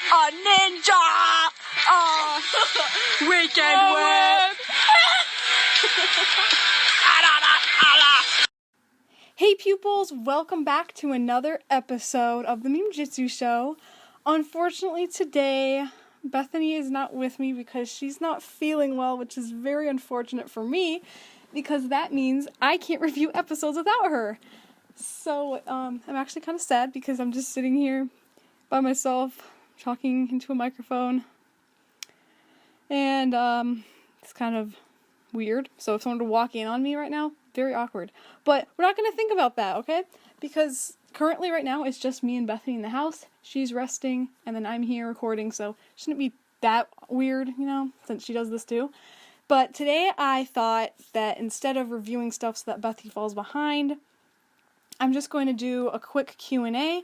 A ninja! Weekend whip! Hey pupils, welcome back to another episode of the Meme Jitsu Show. Unfortunately today, Bethany is not with me because she's not feeling well, which is very unfortunate for me, because that means I can't review episodes without her. So, I'm actually kind of sad because I'm just sitting here by myself, talking into a microphone, and, it's kind of weird. So if someone were to walk in on me right now, very awkward. But we're not going to think about that, okay? Because currently right now it's just me and Bethany in the house. She's resting, and then I'm here recording, so it shouldn't be that weird, since she does this too. But today I thought that instead of reviewing stuff so that Bethany falls behind, I'm just going to do a quick Q&A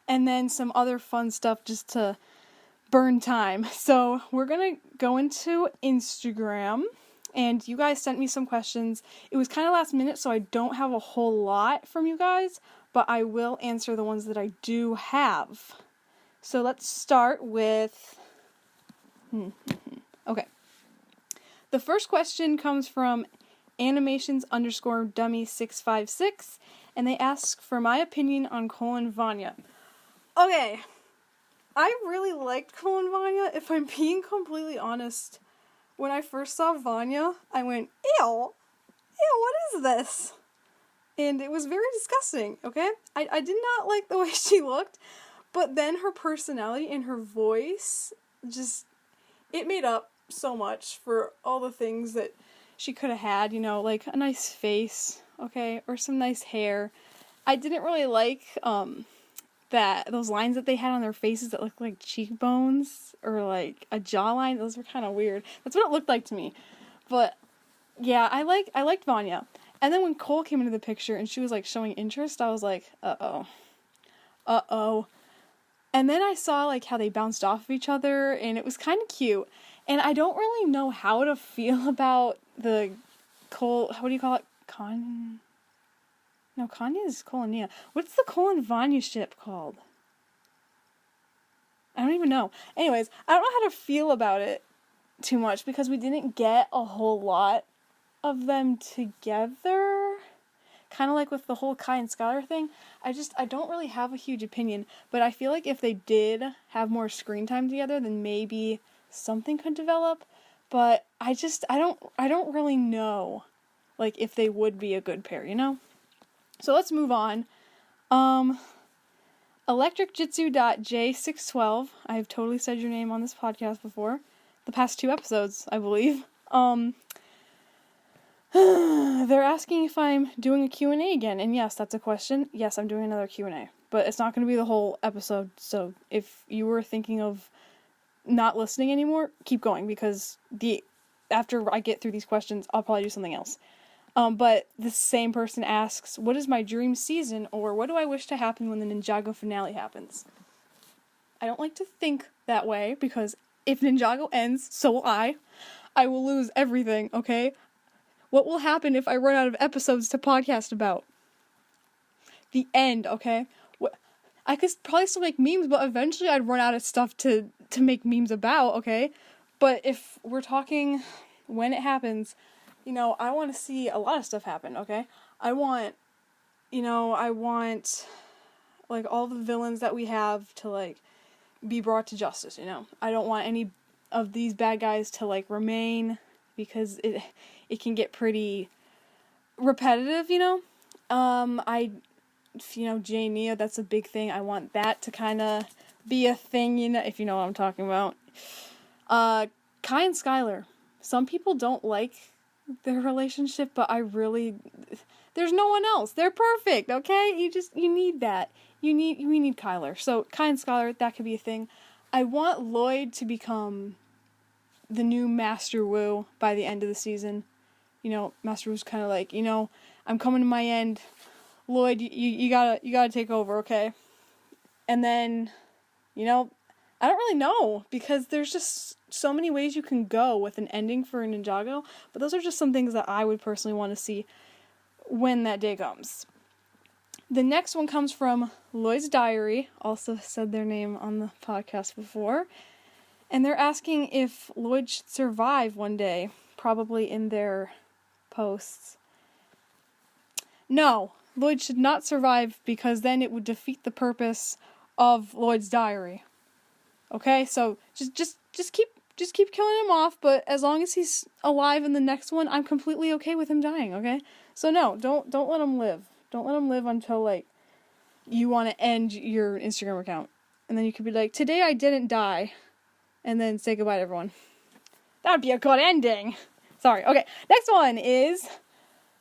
and then some other fun stuff just to burn time. So we're going to go into Instagram. And you guys sent me some questions. It was kind of last minute, so I don't have a whole lot from you guys, but I will answer the ones that I do have. So let's start with... Okay. The first question comes from animations_dummy656, and they ask for my opinion on Cole and Vanya. Okay. I really liked Cole and Vanya, if I'm being completely honest. When I first saw Vanya, I went, ew, what is this? And it was very disgusting, okay? I did not like the way she looked, but then her personality and her voice, it made up so much for all the things that she could have had, like a nice face, okay, or some nice hair. I didn't really like, those lines that they had on their faces that looked like cheekbones or like a jawline. Those were kind of weird. That's what it looked like to me. But yeah, I liked Vanya. And then when Cole came into the picture and she was like showing interest, I was like, uh-oh. And then I saw like how they bounced off of each other, and it was kind of cute. And I don't really know how to feel about the Cole, what do you call it? No, Kanye is Cole and Nia. What's the Cole and Vanya ship called? I don't even know. Anyways, I don't know how to feel about it too much because we didn't get a whole lot of them together. Kind of like with the whole Kai and Skylar thing. I don't really have a huge opinion, but I feel like if they did have more screen time together, then maybe something could develop. But I don't really know, like, if they would be a good pair, So let's move on. ElectricJitsu.J612. I have totally said your name on this podcast before. The past 2 episodes, I believe. They're asking if I'm doing a Q&A again. And yes, that's a question. Yes, I'm doing another Q&A. But it's not going to be the whole episode. So if you were thinking of not listening anymore, keep going. Because after I get through these questions, I'll probably do something else. But the same person asks, what is my dream season, or what do I wish to happen when the Ninjago finale happens? I don't like to think that way, because if Ninjago ends, so will I. I will lose everything, okay? What will happen if I run out of episodes to podcast about? The end, okay? I could probably still make memes, but eventually I'd run out of stuff to make memes about, okay? But if we're talking when it happens... I want to see a lot of stuff happen, okay? I want, like, all the villains that we have to, like, be brought to justice, I don't want any of these bad guys to, like, remain, because it can get pretty repetitive, Jay and Nia, that's a big thing. I want that to kind of be a thing, if you know what I'm talking about. Kai and Skylar. Some people don't like their relationship, but there's no one else. They're perfect, okay? You need that. We need Kyler. So, Kai and Skylar, that could be a thing. I want Lloyd to become the new Master Wu by the end of the season. Master Wu's kind of like, I'm coming to my end. Lloyd, you gotta take over, okay? And then, I don't really know, because there's just so many ways you can go with an ending for Ninjago, but those are just some things that I would personally want to see when that day comes. The next one comes from Lloyd's Diary, also said their name on the podcast before, and they're asking if Lloyd should survive one day, probably in their posts. No, Lloyd should not survive because then it would defeat the purpose of Lloyd's Diary. Okay, so just keep killing him off, but as long as he's alive in the next one, I'm completely okay with him dying, okay? So no, don't let him live. Don't let him live until, like, you want to end your Instagram account. And then you could be like, today I didn't die. And then say goodbye to everyone. That would be a good ending. Sorry. Okay, next one is,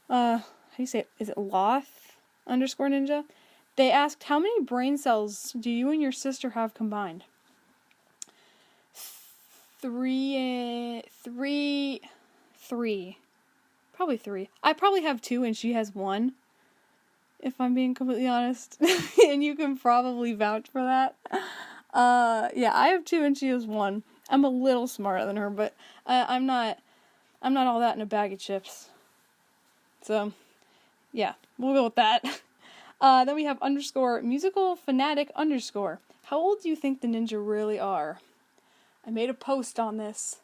how do you say it? Is it Loth_Ninja? They asked, how many brain cells do you and your sister have combined? Three. Probably 3. I probably have 2 and she has 1. If I'm being completely honest. And you can probably vouch for that. Yeah, I have 2 and she has 1. I'm a little smarter than her, but I'm not all that in a bag of chips. So, yeah, we'll go with that. Then we have _musicalfanatic_. How old do you think the ninja really are? I made a post on this.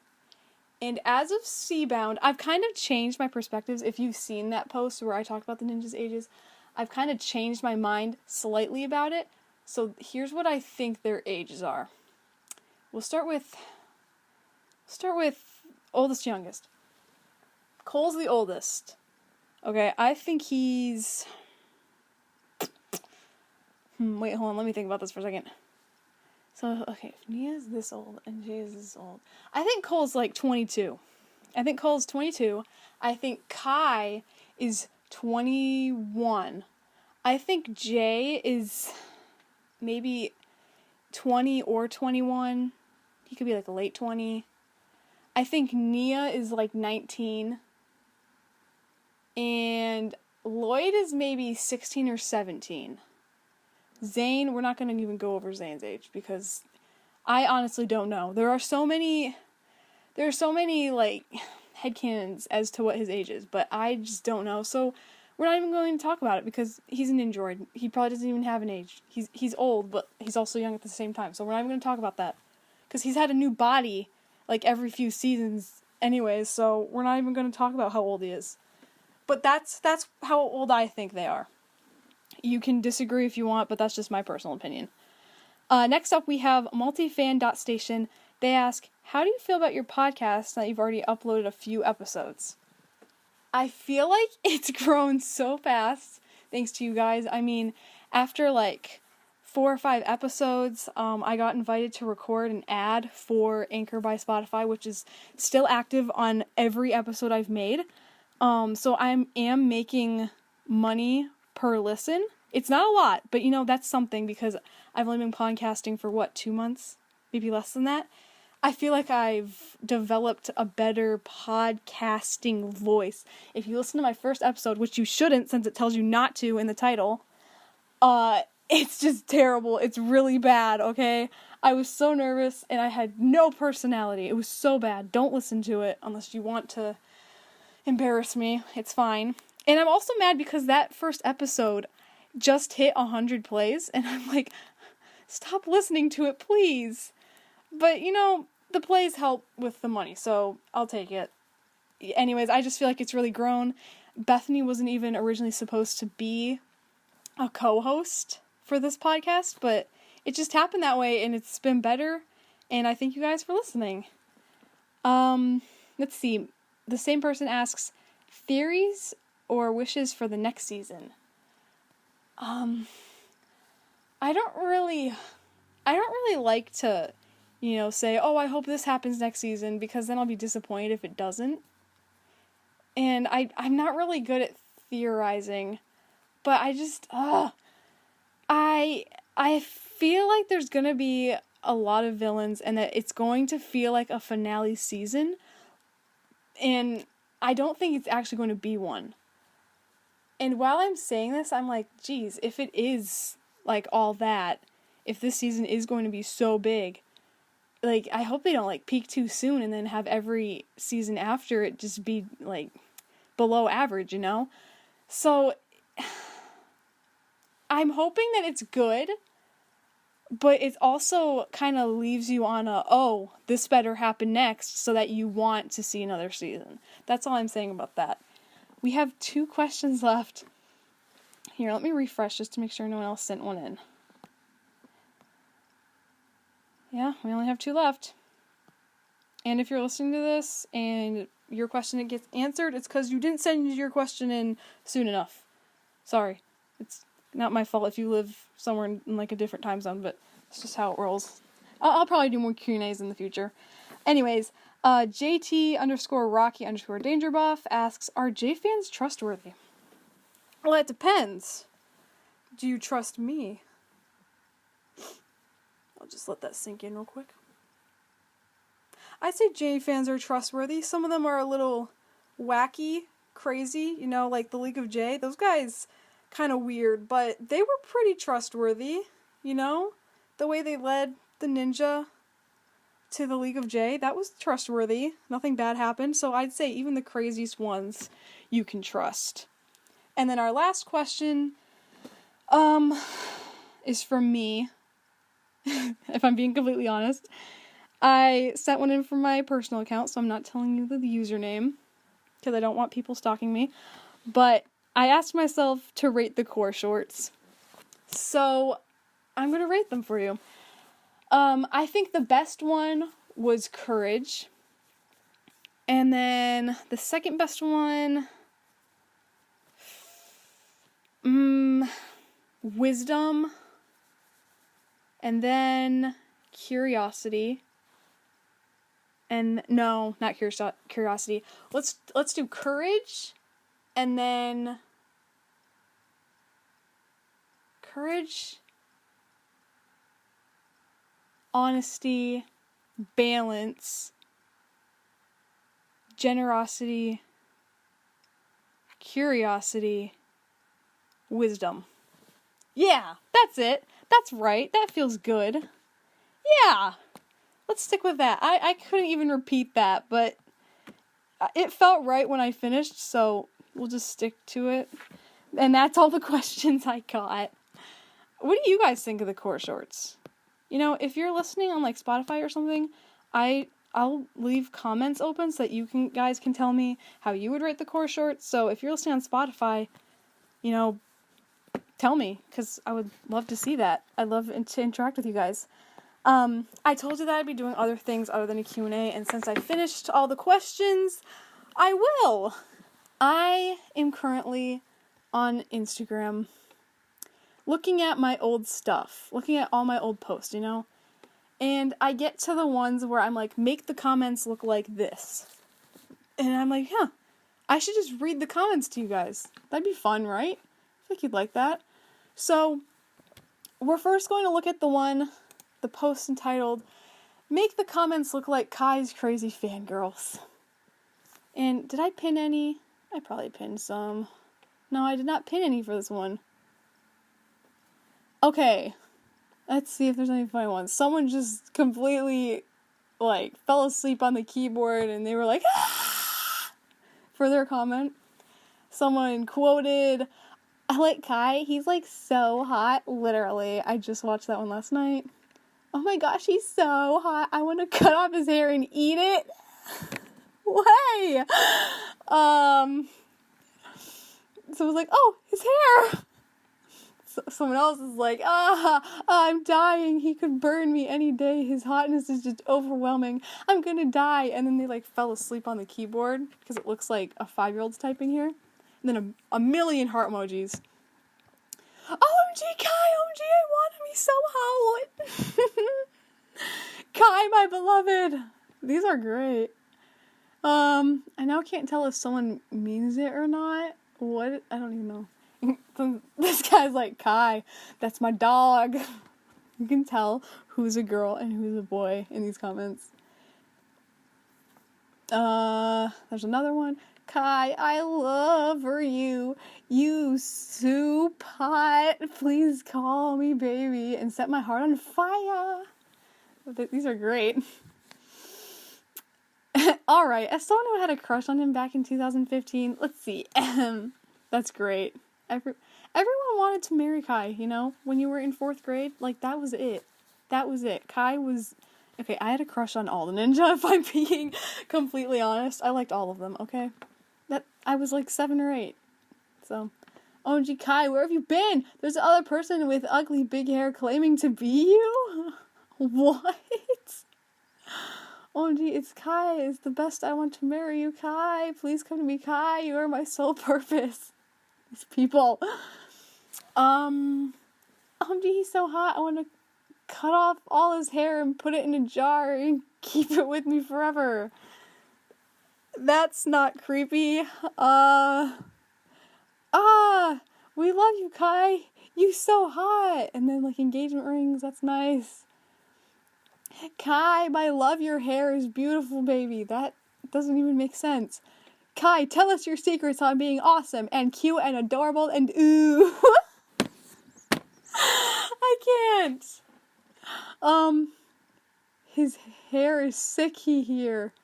And as of Seabound, I've kind of changed my perspectives. If you've seen that post where I talked about the ninja's ages, I've kind of changed my mind slightly about it. So here's what I think their ages are. We'll start with oldest, youngest. Cole's the oldest. Okay, I think he's... wait, hold on, let me think about this for a second. So, okay, if Nia's this old and Jay is this old, I think Cole's like 22. I think Kai is 21. I think Jay is maybe 20 or 21. He could be like a late 20. I think Nia is like 19. And Lloyd is maybe 16 or 17. Zane, we're not going to even go over Zane's age because I honestly don't know. There are so many like headcanons as to what his age is, but I just don't know. So we're not even going to talk about it because he's an android. He probably doesn't even have an age. He's old, but he's also young at the same time. So we're not even going to talk about that because he's had a new body like every few seasons anyways. So we're not even going to talk about how old he is. But that's how old I think they are. You can disagree if you want, but that's just my personal opinion. Next up, we have multifan.station. They ask, how do you feel about your podcast now that you've already uploaded a few episodes? I feel like it's grown so fast, thanks to you guys. I mean, after like 4 or 5 episodes, I got invited to record an ad for Anchor by Spotify, which is still active on every episode I've made. So I am making money per listen. It's not a lot, but that's something because I've only been podcasting for 2 months, maybe less than that. I feel like I've developed a better podcasting voice. If you listen to my first episode, which you shouldn't since it tells you not to in the title, it's just terrible. It's really bad, okay? I was so nervous and I had no personality. It was so bad. Don't listen to it unless you want to embarrass me. It's fine. And I'm also mad because that first episode just hit 100 plays, and I'm like, stop listening to it, please. But, the plays help with the money, so I'll take it. Anyways, I just feel like it's really grown. Bethany wasn't even originally supposed to be a co-host for this podcast, but it just happened that way, and it's been better, and I thank you guys for listening. Let's see. The same person asks, theories or wishes for the next season? I don't really like to, say, oh, I hope this happens next season, because then I'll be disappointed if it doesn't. And I'm not really good at theorizing, but I just, I feel like there's gonna be a lot of villains, and that it's going to feel like a finale season, and I don't think it's actually going to be one. And while I'm saying this, I'm like, geez, if it is, like, all that, if this season is going to be so big, like, I hope they don't, like, peak too soon and then have every season after it just be, like, below average, So, I'm hoping that it's good, but it also kind of leaves you on oh, this better happen next, so that you want to see another season. That's all I'm saying about that. We have 2 questions left. Here, let me refresh just to make sure no one else sent one in. Yeah, we only have 2 left. And if you're listening to this and your question gets answered, it's because you didn't send your question in soon enough. Sorry. It's not my fault if you live somewhere in like a different time zone, but it's just how it rolls. I'll probably do more Q&As in the future. Anyways, JT_Rocky_DangerBuff asks, are J fans trustworthy? Well, it depends. Do you trust me? I'll just let that sink in real quick. I'd say J fans are trustworthy. Some of them are a little wacky, crazy, like the League of J. Those guys, kind of weird, but they were pretty trustworthy, The way they led the ninja to the League of J, that was trustworthy. Nothing bad happened, so I'd say even the craziest ones you can trust. And then our last question, is from me, if I'm being completely honest. I sent one in from my personal account, so I'm not telling you the username, because I don't want people stalking me. But I asked myself to rate the core shorts. So, I'm going to rate them for you. I think the best one was Courage. And then the second best one, Wisdom. And then Curiosity. And no, not Curiosity. Let's do Courage, and then Courage, Honesty, Balance, Generosity, Curiosity, Wisdom. Yeah, that's it. That's right. That feels good. Yeah. Let's stick with that. I couldn't even repeat that, but it felt right when I finished, so we'll just stick to it. And that's all the questions I got. What do you guys think of the core shorts? If you're listening on like Spotify or something, I'll leave comments open so that guys can tell me how you would rate the core shorts. So if you're listening on Spotify, tell me, because I would love to see that. I'd love to interact with you guys. I told you that I'd be doing other things other than a Q&A, and since I finished all the questions, I will. I am currently on Instagram looking at my old stuff, looking at all my old posts, and I get to the ones where I'm like, make the comments look like this. And I'm like, I should just read the comments to you guys. That'd be fun, right? I think you'd like that. So, we're first going to look at the post entitled, Make the Comments Look Like Kai's Crazy Fangirls. And did I pin any? I probably pinned some. No, I did not pin any for this one. Okay, let's see if there's any funny ones. Someone just completely, fell asleep on the keyboard and they were like, ah! For their comment. Someone quoted, I like Kai, he's so hot, literally. I just watched that one last night. Oh my gosh, he's so hot. I want to cut off his hair and eat it. Way. So I was like, oh, his hair. So someone else is like, I'm dying. He could burn me any day. His hotness is just overwhelming. I'm gonna die. And then they fell asleep on the keyboard because it looks like a 5-year-old's typing here. And then a million heart emojis. OMG, Kai, OMG, I want him, he's so hot. Kai, my beloved. These are great. I now can't tell if someone means it or not. What? I don't even know. This guy's like, Kai, that's my dog. You can tell who's a girl and who's a boy in these comments. There's another one. Kai, I love you. You soup hot. Please call me baby and set my heart on fire. These are great. Alright, as someone who had a crush on him back in 2015, let's see. That's great. Everyone wanted to marry Kai, you know? When you were in 4th grade, like, that was it. That was it. Kai was... Okay, I had a crush on all the ninja, if I'm being completely honest. I liked all of them, okay? I was like 7 or 8. So... OMG, Kai, where have you been? There's the other person with ugly big hair claiming to be you? What? OMG, it's Kai. It's the best. I want to marry you, Kai. Please come to me, Kai. You are my sole purpose. These people. OMG, he's so hot. I want to cut off all his hair and put it in a jar and keep it with me forever. That's not creepy. We love you, Kai. You so hot. And then, like, engagement rings. That's nice. Kai, I love your hair is beautiful, baby. That doesn't even make sense. Kai, tell us your secrets on being awesome and cute and adorable and ooh. I can't. His hair is sicky here.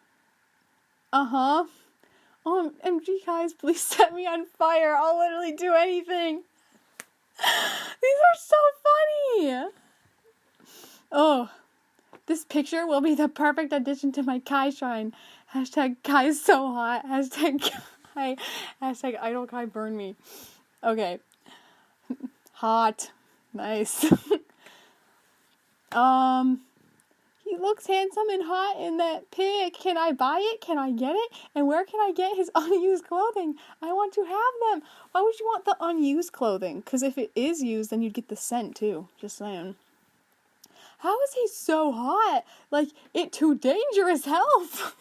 MG guys, please set me on fire. I'll literally do anything. These are so funny. Oh, this picture will be the perfect addition to my Kai shrine. Hashtag Kai is so hot. Hashtag Kai. Hashtag idol Kai burn me. Okay. Hot. Nice. He looks handsome and hot in that pic. Can I buy it? Can I get it? And where can I get his unused clothing? I want to have them. Why would you want the unused clothing? Because if it is used, then you'd get the scent too. Just saying. How is he so hot? Like, it too dangerous health.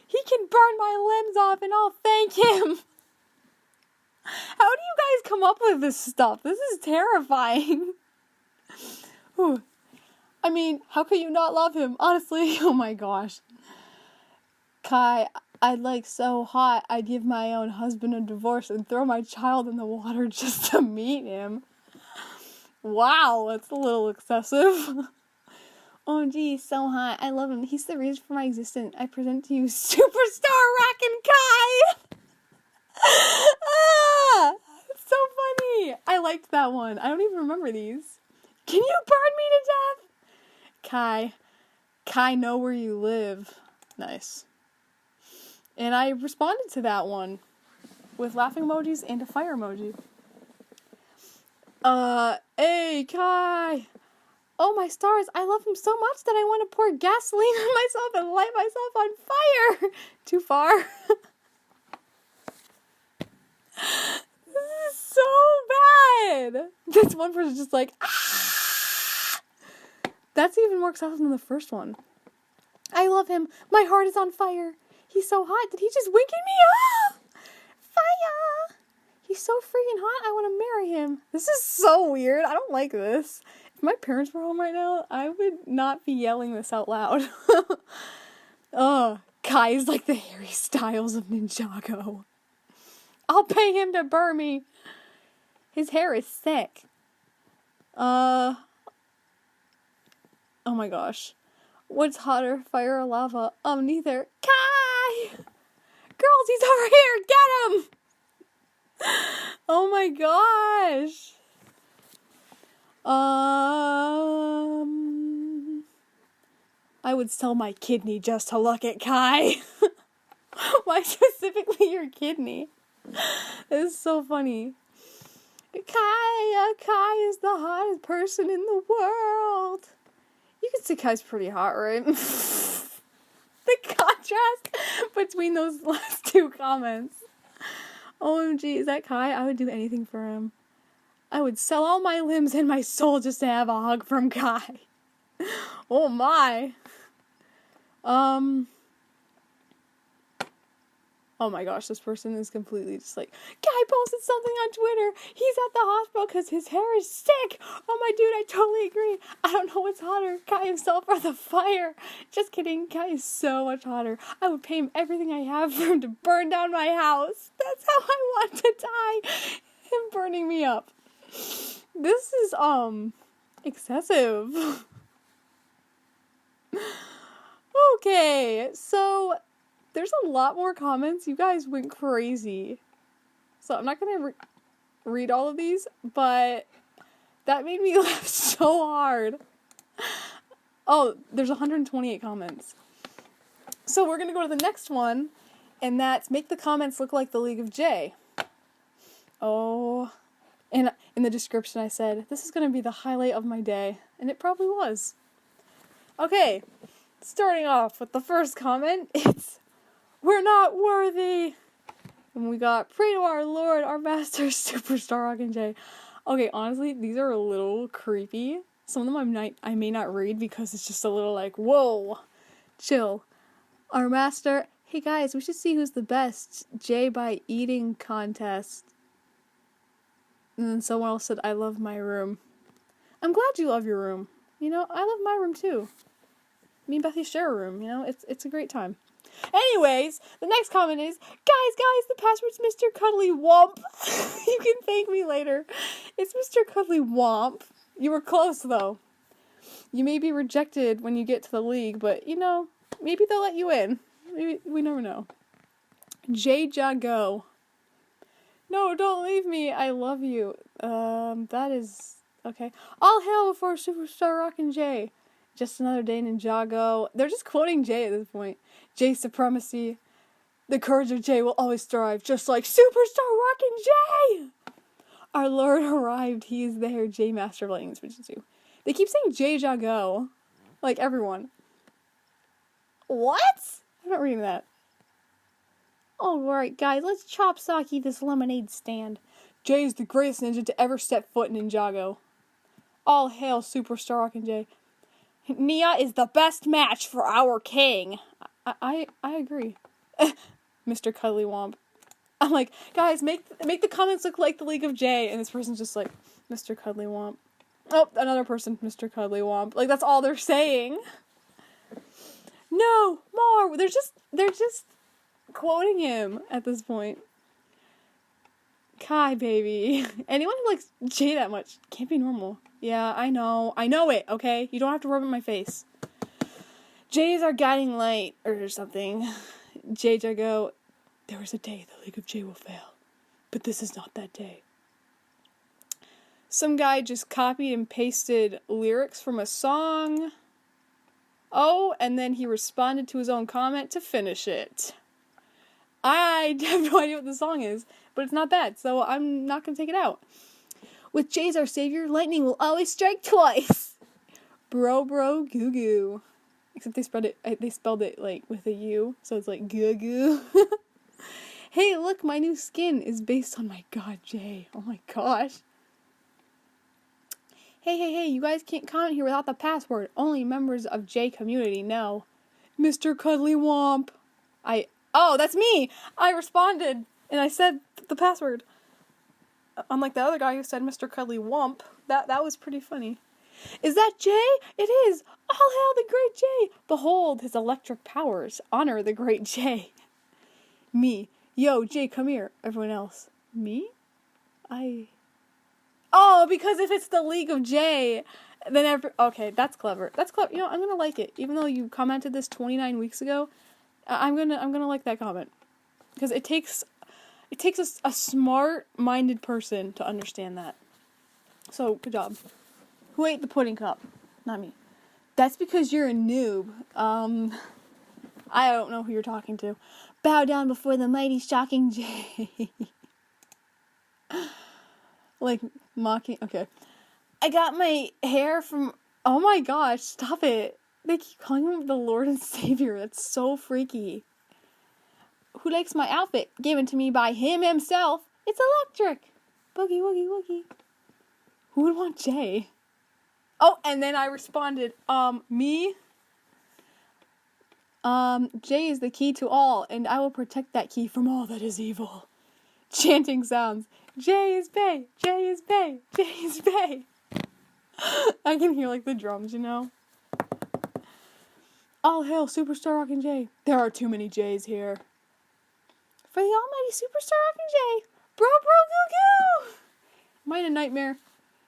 He can burn my limbs off and I'll thank him. How do you guys come up with this stuff? This is terrifying. Whew. I mean, how could you not love him? Honestly, oh my gosh. Kai, I'd like so hot, I'd give my own husband a divorce and throw my child in the water just to meet him. Wow, that's a little excessive. Oh, gee, so hot. I love him. He's the reason for my existence. I present to you Superstar Rockin' Kai! It's so funny. I liked that one. I don't even remember these. Can you burn me to death? Kai, know where you live. Nice. And I responded to that one with laughing emojis and a fire emoji. Hey, Kai. Oh, my stars, I love him so much that I want to pour gasoline on myself and light myself on fire. Too far. This is so bad. This one person's just like, ah! That's even more excessive than the first one. I love him. My heart is on fire. He's so hot. Did he just wink at me? Ah! Fire! He's so freaking hot. I want to marry him. This is so weird. I don't like this. If my parents were home right now, I would not be yelling this out loud. Kai is like the Harry Styles of Ninjago. I'll pay him to burn me. His hair is thick. Oh my gosh. What's hotter, fire or lava? Neither. Kai! Girls, he's over here! Get him! Oh my gosh. I would sell my kidney just to look at Kai. Why specifically your kidney? This is so funny. Kai is the hottest person in the world. You can see Kai's pretty hot, right? The contrast between those last two comments. OMG, is that Kai? I would do anything for him. I would sell all my limbs and my soul just to have a hug from Kai. Oh my. Oh my gosh, this person is completely just like, Kai posted something on Twitter. He's at the hospital because his hair is sick. Oh my dude, I totally agree. I don't know what's hotter, Kai himself or the fire. Just kidding, Kai is so much hotter. I would pay him everything I have for him to burn down my house. That's how I want to die. Him burning me up. This is, excessive. Okay, so there's a lot more comments. You guys went crazy. So I'm not gonna read all of these, but that made me laugh so hard. Oh, there's 128 comments. So we're going to go to the next one, and that's make the comments look like the League of J. Oh, and in the description I said, this is going to be the highlight of my day, and it probably was. Okay, starting off with the first comment, it's, we're not worthy. And we got, pray to our Lord, our Master, Superstar Rockin' J. Okay, honestly, these are a little creepy. Some of them I may not read because it's just a little like, whoa, chill. Our Master, hey guys, we should see who's the best. J by eating contest. And then someone else said, I love my room. I'm glad you love your room. You know, I love my room too. Me and Bethany share a room, you know, it's a great time. Anyways, the next comment is, guys, the password's Mr. Cuddly Womp. You can thank me later. It's Mr. Cuddly Womp. You were close, though. You may be rejected when you get to the league, but, you know, maybe they'll let you in. Maybe, we never know. J Jago. No, don't leave me. I love you. That is... okay. All hail before Superstar Rockin' J. Just another day in Ninjago. They're just quoting Jay at this point. Jay supremacy. The courage of Jay will always thrive, just like Superstar Rockin' Jay! Our Lord arrived. He is there. Jay Master of Lightning Switches 2. They keep saying Jay Jago. Like everyone. What? I'm not reading that. Alright, guys, let's chop Saki this lemonade stand. Jay is the greatest ninja to ever step foot in Ninjago. All hail Superstar Rockin' Jay. Nia is the best match for our king. I agree. Mr. Cuddly Womp. I'm like, guys, make the comments look like the League of J, and this person's just like, Mr. Cuddly Womp. Oh, another person, Mr. Cuddly Womp. Like, that's all they're saying. No, more. They're just quoting him at this point. Kai, baby. Anyone who likes J that much can't be normal. Yeah, I know it, okay? You don't have to rub it in my face. J is our guiding light, or something. J Jago, there is a day the League of J will fail, but this is not that day. Some guy just copied and pasted lyrics from a song. Oh, and then he responded to his own comment to finish it. I have no idea what the song is, but it's not bad, so I'm not going to take it out. With Jay's our savior, lightning will always strike twice. Bro, goo goo. Except they spelled it like with a U, so it's like goo goo. Hey, look, my new skin is based on my god Jay. Oh my gosh. Hey, you guys can't comment here without the password. Only members of J community know. Mr. Cuddly Womp. Oh, that's me! I responded, and I said the password. Unlike the other guy who said Mr. Cuddly Womp. That was pretty funny. Is that Jay? It is! All hail the great Jay! Behold his electric powers. Honor the great Jay. Me. Yo, Jay, come here. Everyone else. Me? Oh, because if it's the League of J, then okay, that's clever. That's clever. You know, I'm gonna like it. Even though you commented this 29 weeks ago, I'm gonna like that comment. Because it takes a smart-minded person to understand that. So, good job. Who ate the pudding cup? Not me. That's because you're a noob. I don't know who you're talking to. Bow down before the mighty shocking J. Like, mocking. Okay. I got my hair from... Oh my gosh, stop it. They keep calling him the Lord and Savior. That's so freaky. Who likes my outfit? Given to me by him himself. It's electric. Boogie, woogie, woogie. Who would want Jay? Oh, and then I responded, me? Jay is the key to all, and I will protect that key from all that is evil. Chanting sounds. Jay is Bay, Jay is Bay, Jay is Bay. I can hear, like, the drums, you know? All hail Superstar Rockin' Jay. There are too many Jays here. For the almighty Superstar Rockin' Jay. Bro, goo goo. Am I in a nightmare?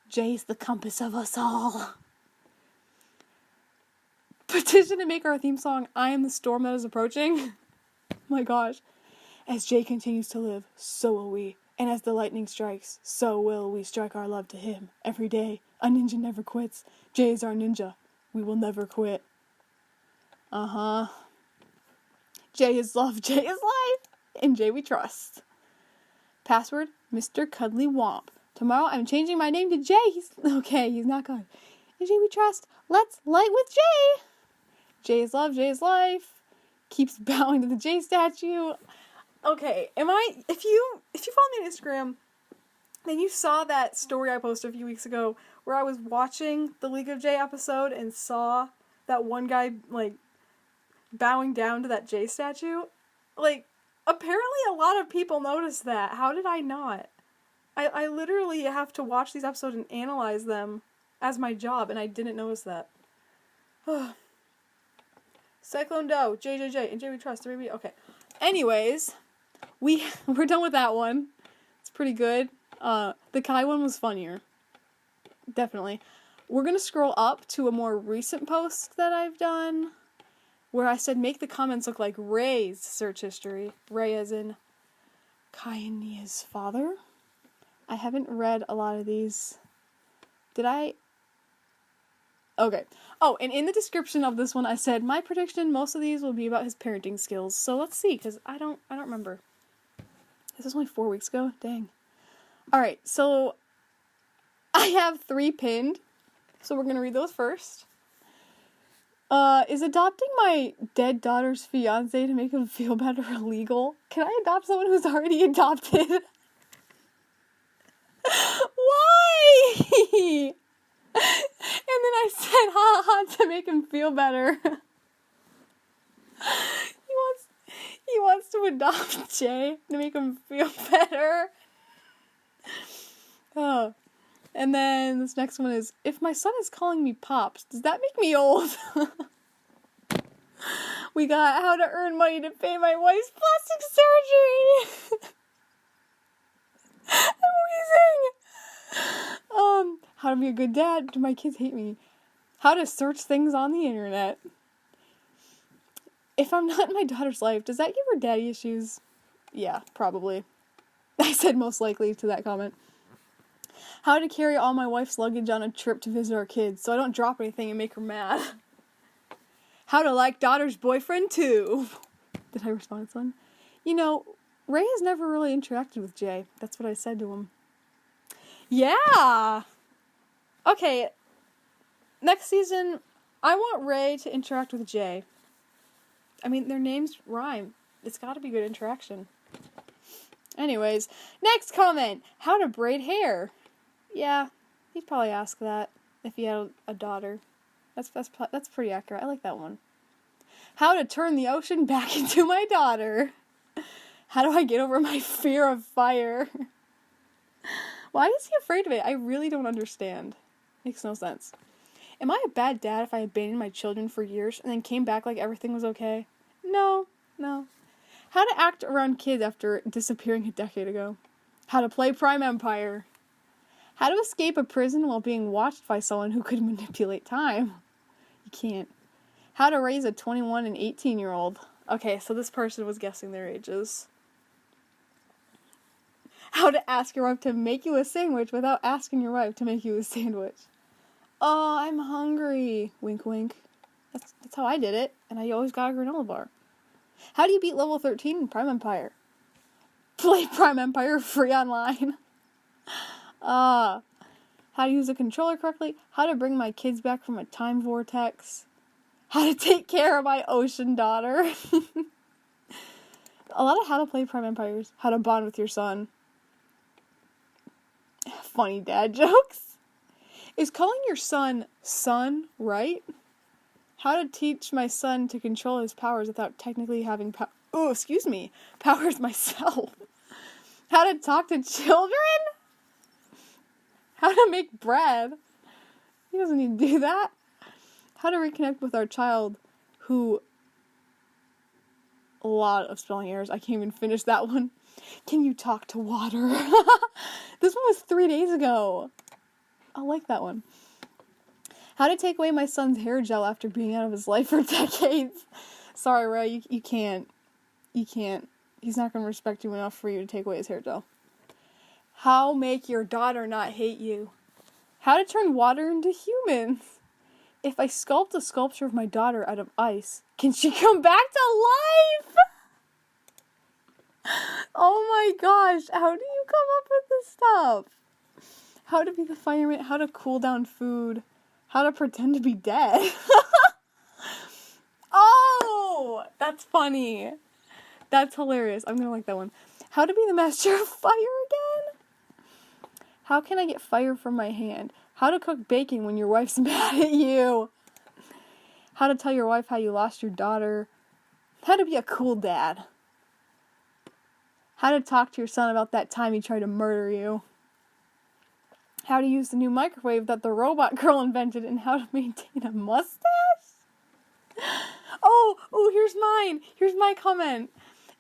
Jay's the compass of us all. Petition to make our theme song, I Am the Storm That Is Approaching. Oh my gosh. As Jay continues to live, so will we. And as the lightning strikes, so will we strike our love to him. Every day, a ninja never quits. Jay is our ninja. We will never quit. Uh-huh. Jay is love, Jay is life. In Jay we trust. Password, Mr. Cuddly Womp. Tomorrow I'm changing my name to Jay. He's not good. In Jay we trust. Let's light with Jay. Jay is love, Jay is life. Keeps bowing to the Jay statue. Okay, if you follow me on Instagram, then you saw that story I posted a few weeks ago where I was watching the League of Jay episode and saw that one guy, like, bowing down to that Jay statue. Like, apparently a lot of people noticed that. How did I not? I literally have to watch these episodes and analyze them as my job, and I didn't notice that. Cyclone Doe, JJJ, and Jay we trust. Okay. Anyways, we're done with that one. It's pretty good. The Kai one was funnier. Definitely. We're gonna scroll up to a more recent post that I've done, where I said make the comments look like Ray's search history. Ray as in Kai and Nia's father. I haven't read a lot of these. Did I? Okay. Oh, and in the description of this one I said my prediction most of these will be about his parenting skills. So let's see, because I don't remember. This was only 4 weeks ago? Dang. Alright, so I have 3 pinned. So we're gonna read those first. Is adopting my dead daughter's fiance to make him feel better illegal? Can I adopt someone who's already adopted? Why? And then I said, ha ha, to make him feel better. He wants to adopt Jay to make him feel better. Oh. And then this next one is, if my son is calling me Pops, does that make me old? We got how to earn money to pay my wife's plastic surgery. Amazing. How to be a good dad. Do my kids hate me? How to search things on the internet. If I'm not in my daughter's life, does that give her daddy issues? Yeah, probably. I said most likely to that comment. How to carry all my wife's luggage on a trip to visit our kids so I don't drop anything and make her mad. How to like daughter's boyfriend too. Did I respond to this one? You know, Ray has never really interacted with Jay. That's what I said to him. Yeah! Okay, next season, I want Ray to interact with Jay. I mean, their names rhyme. It's gotta be good interaction. Anyways, next comment. How to braid hair. Yeah, he'd probably ask that if he had a daughter. That's pretty accurate. I like that one. How to turn the ocean back into my daughter. How do I get over my fear of fire? Why is he afraid of it? I really don't understand. Makes no sense. Am I a bad dad if I abandoned my children for years and then came back like everything was okay? No. How to act around kids after disappearing a decade ago. How to play Prime Empire. How to escape a prison while being watched by someone who could manipulate time. You can't. How to raise a 21 and 18-year-old. Okay, so this person was guessing their ages. How to ask your wife to make you a sandwich without asking your wife to make you a sandwich. Oh, I'm hungry. Wink, wink. That's how I did it, and I always got a granola bar. How do you beat level 13 in Prime Empire? Play Prime Empire free online. How to use a controller correctly. How to bring my kids back from a time vortex. How to take care of my ocean daughter. A lot of how to play Prime Empires. How to bond with your son. Funny dad jokes. Is calling your son right? How to teach my son to control his powers without technically having powers myself. How to talk to children? How to make bread? He doesn't need to do that. How to reconnect with our child who... A lot of spelling errors. I can't even finish that one. Can you talk to water? This one was 3 days ago. I like that one. How to take away my son's hair gel after being out of his life for decades. Sorry, Ray, you can't. You can't. He's not going to respect you enough for you to take away his hair gel. How make your daughter not hate you? How to turn water into humans? If I sculpt a sculpture of my daughter out of ice, can she come back to life? Oh my gosh, how do you come up with this stuff? How to be the fireman, how to cool down food, how to pretend to be dead. Oh, that's funny. That's hilarious. I'm gonna like that one. How to be the master of fire again? How can I get fire from my hand? How to cook bacon when your wife's mad at you? How to tell your wife how you lost your daughter? How to be a cool dad? How to talk to your son about that time he tried to murder you? How to use the new microwave that the robot girl invented, and how to maintain a mustache? Oh, here's mine. Here's my comment.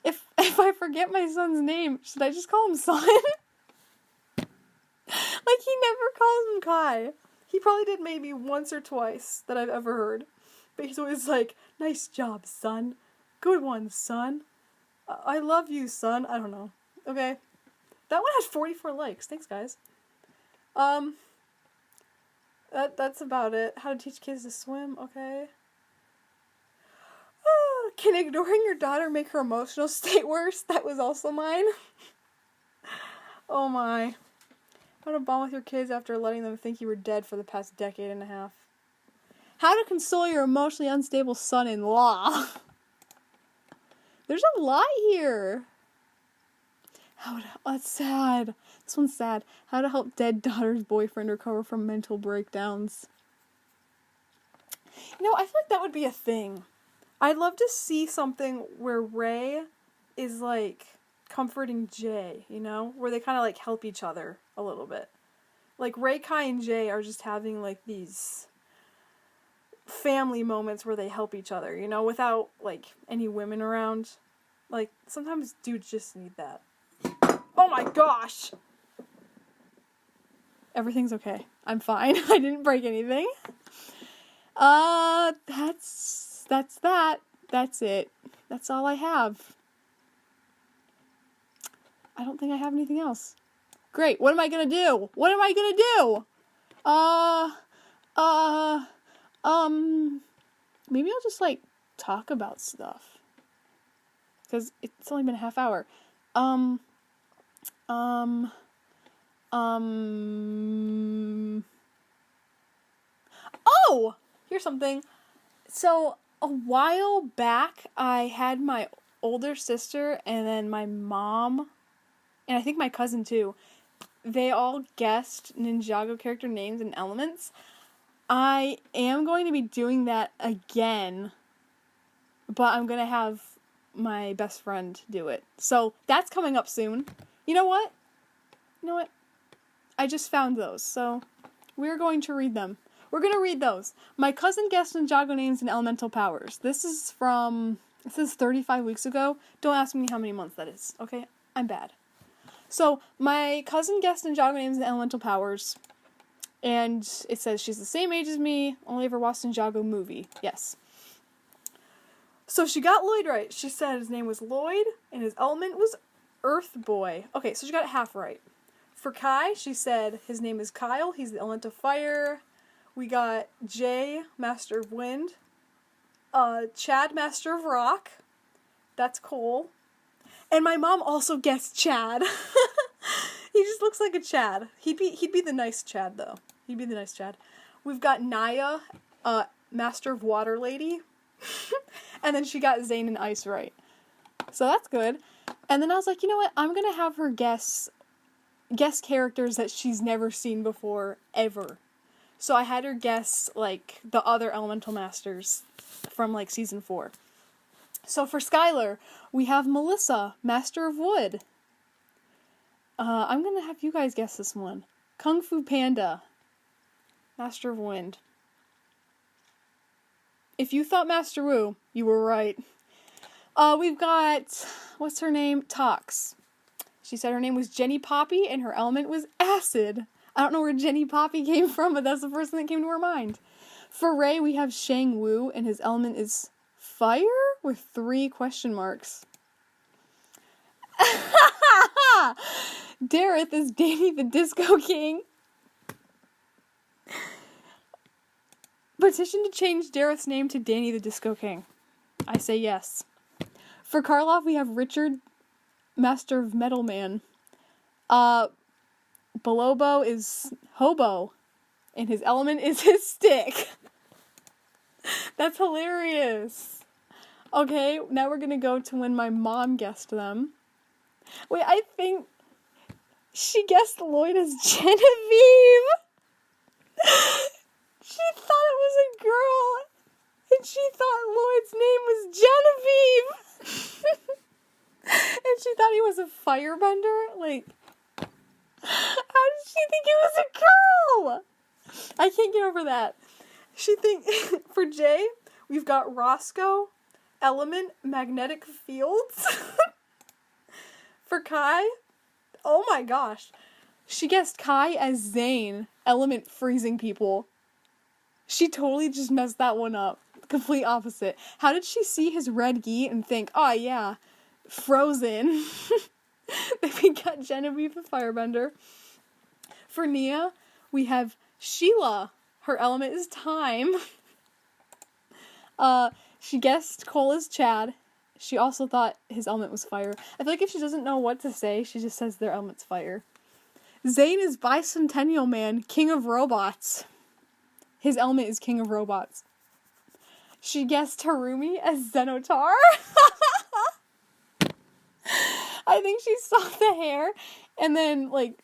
If I forget my son's name, should I just call him Son? Like, he never calls him Kai. He probably did maybe once or twice that I've ever heard. But he's always like, nice job, son. Good one, son. I love you, son. I don't know. Okay. That one has 44 likes. Thanks, guys. That's about it. How to teach kids to swim. Okay. Can ignoring your daughter make her emotional state worse? That was also mine. Oh my. How to bond with your kids after letting them think you were dead for the past decade and a half. How to console your emotionally unstable son-in-law. There's a lot here. That's sad. This one's sad. How to help dead daughter's boyfriend recover from mental breakdowns. You know, I feel like that would be a thing. I'd love to see something where Ray is, like, comforting Jay, you know? Where they kind of, like, help each other a little bit. Like, Ray, Kai, and Jay are just having, like, these family moments where they help each other, you know? Without, like, any women around. Like, sometimes dudes just need that. Oh my gosh! Everything's okay. I'm fine. I didn't break anything. That's that. That's it. That's all I have. I don't think I have anything else. Great. What am I gonna do? What am I gonna do? Maybe I'll just, like, talk about stuff. Because it's only been a half hour. Oh! Here's something. So, a while back, I had my older sister and then my mom, and I think my cousin too, they all guessed Ninjago character names and elements. I am going to be doing that again, but I'm going to have my best friend do it. So, that's coming up soon. You know what? I just found those, so we're going to read them. We're going to read those. My cousin guessed Ninjago names and elemental powers. This is 35 weeks ago. Don't ask me how many months that is, okay? I'm bad. So, my cousin guessed Ninjago names and elemental powers, and it says she's the same age as me, only ever watched Ninjago movie. Yes. So, she got Lloyd right. She said his name was Lloyd, and his element was Earth Boy. Okay, so she got it half right. For Kai, she said his name is Kyle. He's the element of fire. We got Jay, Master of Wind. Chad, Master of Rock. That's cool. And my mom also guessed Chad. He just looks like a Chad. He'd be the nice Chad, though. He'd be the nice Chad. We've got Naya, Master of Water Lady. And then she got Zane and Ice right. So that's good. And then I was like, you know what? I'm going to have her guess characters that she's never seen before, ever. So I had her guess, like, the other elemental masters from, like, season 4. So for Skylar, we have Melissa, Master of Wood. I'm gonna have you guys guess this one. Kung Fu Panda, Master of Wind. If you thought Master Wu, you were right. We've got, what's her name? Tox. She said her name was Jenny Poppy and her element was acid. I don't know where Jenny Poppy came from, but that's the first thing that came to her mind. For Ray, we have Shang Wu and his element is fire with 3 question marks. Dareth is Danny the Disco King. Petition to change Dareth's name to Danny the Disco King. I say yes. For Karloff, we have Richard, Master of Metal Man. Belobo is Hobo, and his element is his stick. That's hilarious. Okay, now we're gonna go to when my mom guessed them. Wait, I think she guessed Lloyd as Genevieve. She thought it was a girl, and she thought Lloyd's name was Genevieve. And she thought he was a firebender. Like, how did she think it was a girl? I can't get over that. For Jay, we've got Roscoe, element, magnetic fields. For Kai, oh my gosh. She guessed Kai as Zane, element, freezing people. She totally just messed that one up. Complete opposite. How did she see his red gi and think, oh yeah, frozen? We got Genevieve the firebender. For Nia, we have Sheila. Her element is time. She guessed Cole as Chad. She also thought his element was fire. I feel like if she doesn't know what to say, she just says their element's fire. Zane is Bicentennial Man, King of Robots. His element is King of Robots. She guessed Harumi as Xenotar. I think she saw the hair, and then, like,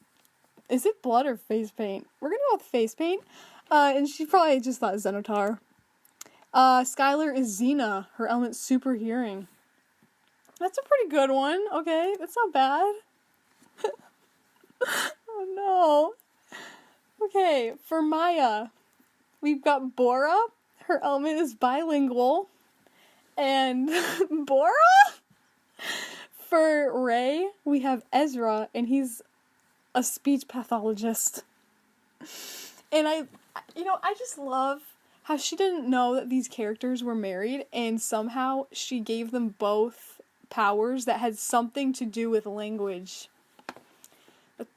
is it blood or face paint? We're gonna go with face paint. And she probably just thought Xenotar. Skylar is Xena. Her element's super hearing. That's a pretty good one. Okay, that's not bad. Oh no. Okay, for Maya, we've got Bora. Her element is bilingual. And Bora? For Ray, we have Ezra, and he's a speech pathologist. And I just love how she didn't know that these characters were married, and somehow she gave them both powers that had something to do with language.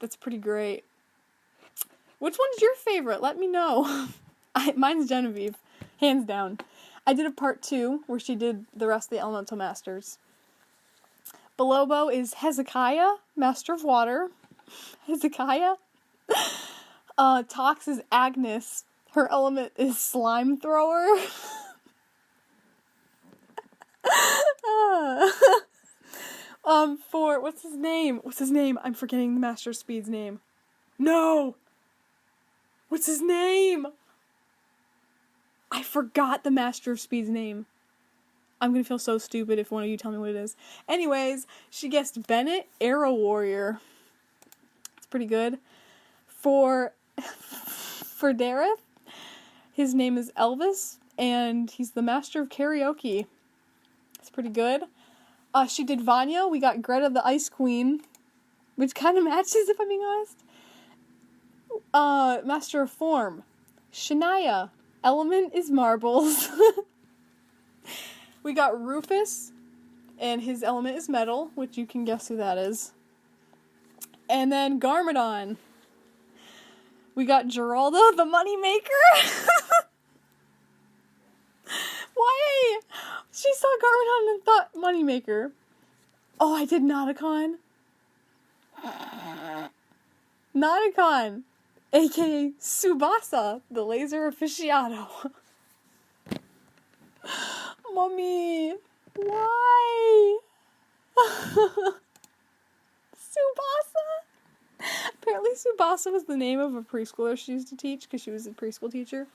That's pretty great. Which one's your favorite? Let me know. Mine's Genevieve, hands down. I did a part 2 where she did the rest of the Elemental Masters. Belobo is Hezekiah, Master of Water. Hezekiah. Tox is Agnes. Her element is Slime Thrower. What's his name? I'm forgetting the Master of Speed's name. No! What's his name? I forgot the Master of Speed's name. I'm gonna feel so stupid if one of you tell me what it is. Anyways, she guessed Bennett, Arrow Warrior. It's pretty good. For Dareth, his name is Elvis, and he's the Master of Karaoke. It's pretty good. She did Vanya. We got Greta the Ice Queen, which kind of matches, if I'm being honest. Master of Form. Shania. Element is marbles. We got Rufus, and his element is metal, which you can guess who that is. And then Garmadon. We got Geraldo, the Moneymaker. Why? She saw Garmadon and thought Moneymaker. Oh, I did Nauticon. Nauticon, aka Tsubasa, the laser aficionado. Mommy, why? Tsubasa? Apparently Tsubasa was the name of a preschooler she used to teach because she was a preschool teacher.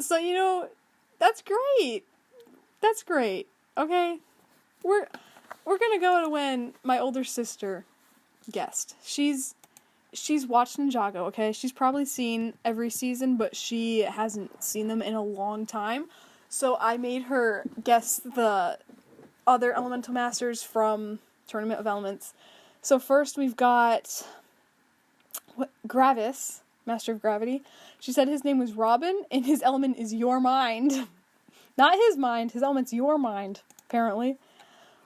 So, that's great. That's great. Okay? We're gonna go to when my older sister guessed. She's watched Ninjago, okay? She's probably seen every season, but she hasn't seen them in a long time. So I made her guess the other Elemental Masters from Tournament of Elements. So first we've got Gravis, Master of Gravity. She said his name was Robin, and his element is your mind. Not his mind, his element's your mind, apparently.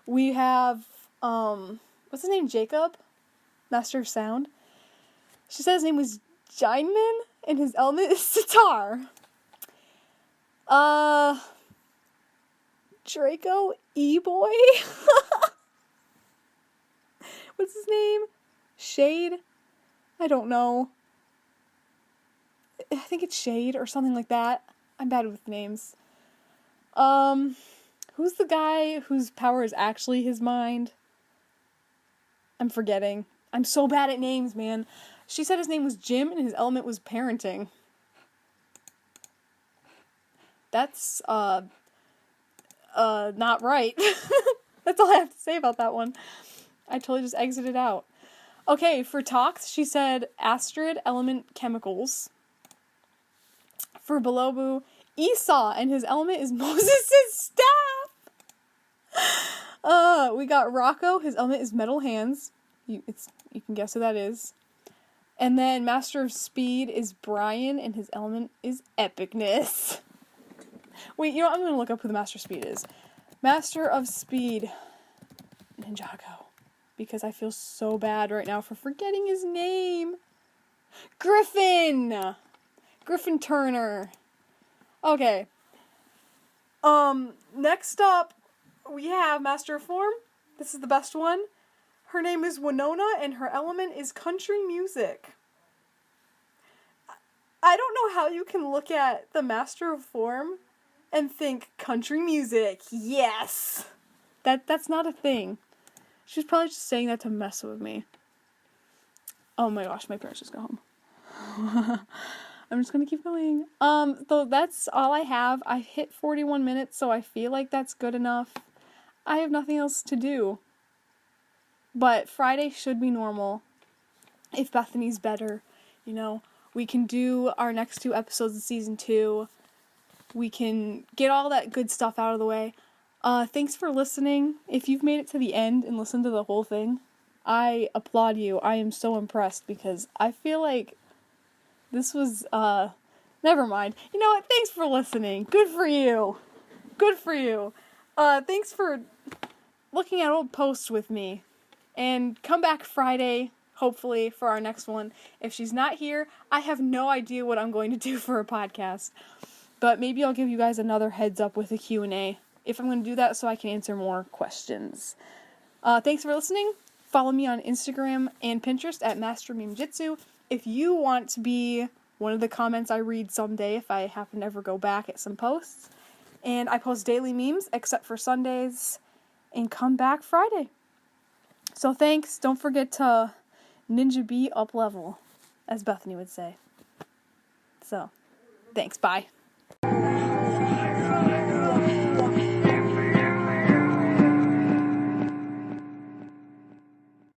We have, what's his name, Jacob? Master of Sound. She said his name was Jineman, and his element is sitar. Draco E-Boy? What's his name? Shade? I don't know. I think it's Shade or something like that. I'm bad with names. Who's the guy whose power is actually his mind? I'm forgetting. I'm so bad at names, man. She said his name was Jim and his element was parenting. That's, not right. That's all I have to say about that one. I totally just exited out. Okay, for Tox, she said Astrid, element chemicals. For Belobu, Esau, and his element is Moses' staff. We got Rocco, his element is metal hands. You can guess who that is. And then Master of Speed is Brian, and his element is epicness. Wait, you know what? I'm going to look up who the Master of Speed is. Master of Speed, Ninjago. Because I feel so bad right now for forgetting his name. Griffin! Griffin Turner. Okay. Next up, we have Master of Form. This is the best one. Her name is Winona, and her element is country music. I don't know how you can look at the Master of Form and think country music. Yes! That's not a thing. She was probably just saying that to mess with me. Oh my gosh, my parents just got home. I'm just gonna keep going. So that's all I have. I hit 41 minutes, so I feel like that's good enough. I have nothing else to do. But Friday should be normal. If Bethany's better, you know. We can do our next 2 episodes of season 2. We can get all that good stuff out of the way. Thanks for listening. If you've made it to the end and listened to the whole thing, I applaud you. I am so impressed because I feel like this was, never mind. You know what? Thanks for listening. Good for you. Good for you. Thanks for looking at old posts with me. And come back Friday, hopefully, for our next one. If she's not here, I have no idea what I'm going to do for a podcast. But maybe I'll give you guys another heads up with a Q&A. If I'm going to do that so I can answer more questions. Thanks for listening. Follow me on Instagram and Pinterest at Master Meme Jitsu. If you want to be one of the comments I read someday, if I happen to ever go back at some posts. And I post daily memes, except for Sundays. And come back Friday. So thanks. Don't forget to Ninja B up level, as Bethany would say. So, thanks. Bye.